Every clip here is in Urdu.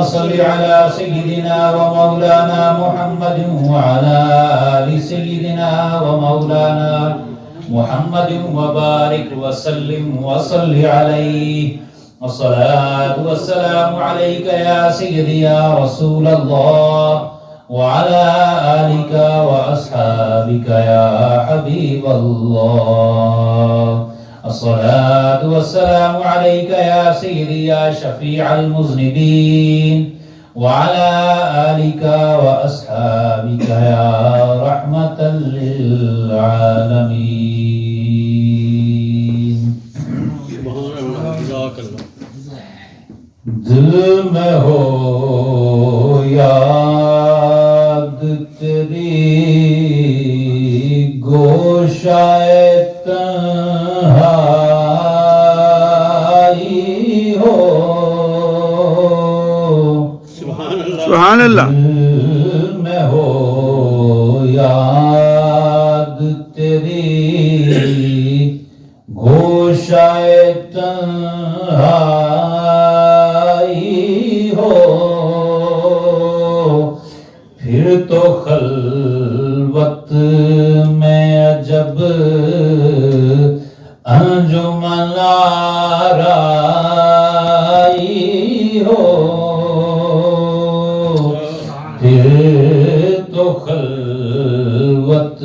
صل على سيدنا ومولانا محمد وعلى آل سيدنا ومولانا محمد وبارك وسلم وصل عليه. الصلاة والسلام عليك يا سيدي يا رسول الله وعلى آلك وأصحابك يا حبيب الله. الصلاة والسلام عليك يا سيدي يا شفيع المذنبين وعلى آلك وأصحابك يا رحمة للعالمين. دل میں ہو یاد تیری گوشائے تنہائی ہو. سبحان اللہ. دل میں ہو یاد تیری گوشائے تنہائی ہو. پھر تو خلوت میں عجب انجمن آرائی ہو. پھر تو خلوت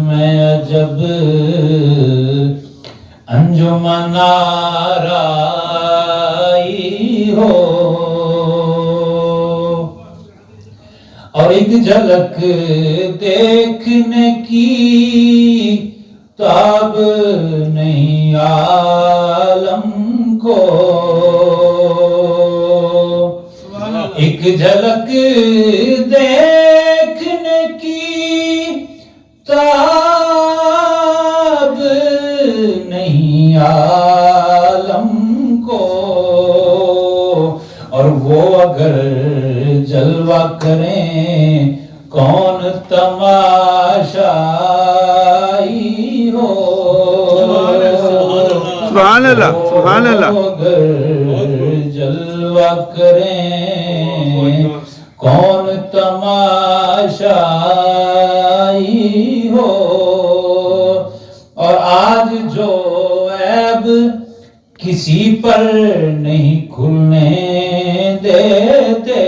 میں عجب انجمن آرائی ہو. اور ایک جھلک دیکھنے کی تاب نہیں عالم کو. ایک جھلک دیکھنے کی تاب نہیں عالم کو. اور وہ اگر جلوہ کریں کون تماشائی ہو. سبحان اللہ. سبحان اللہ. اگر جلوہ کریں کون تماشائی ہو. اور آج جو عیب کسی پر نہیں کھلنے دیتے.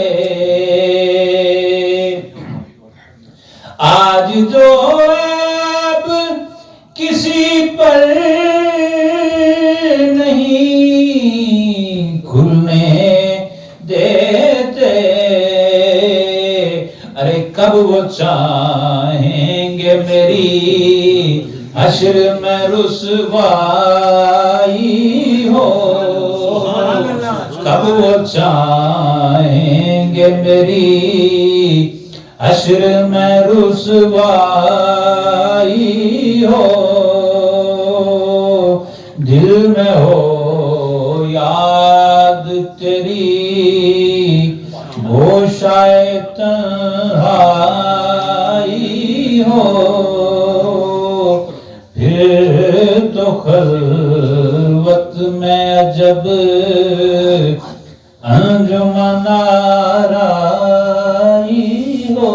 آج جو عیب کسی پر نہیں کھلنے دیتے. ارے کب وہ چاہیں گے میری حشر میں رسوائی ہو. کب وہ چاہیں گے میری حشر میں رسوائی ہو. دل میں ہو یاد تیری گوشائے تنہائی ہو. پھر تو خلوت میں عجب انجمن آرائی ہو.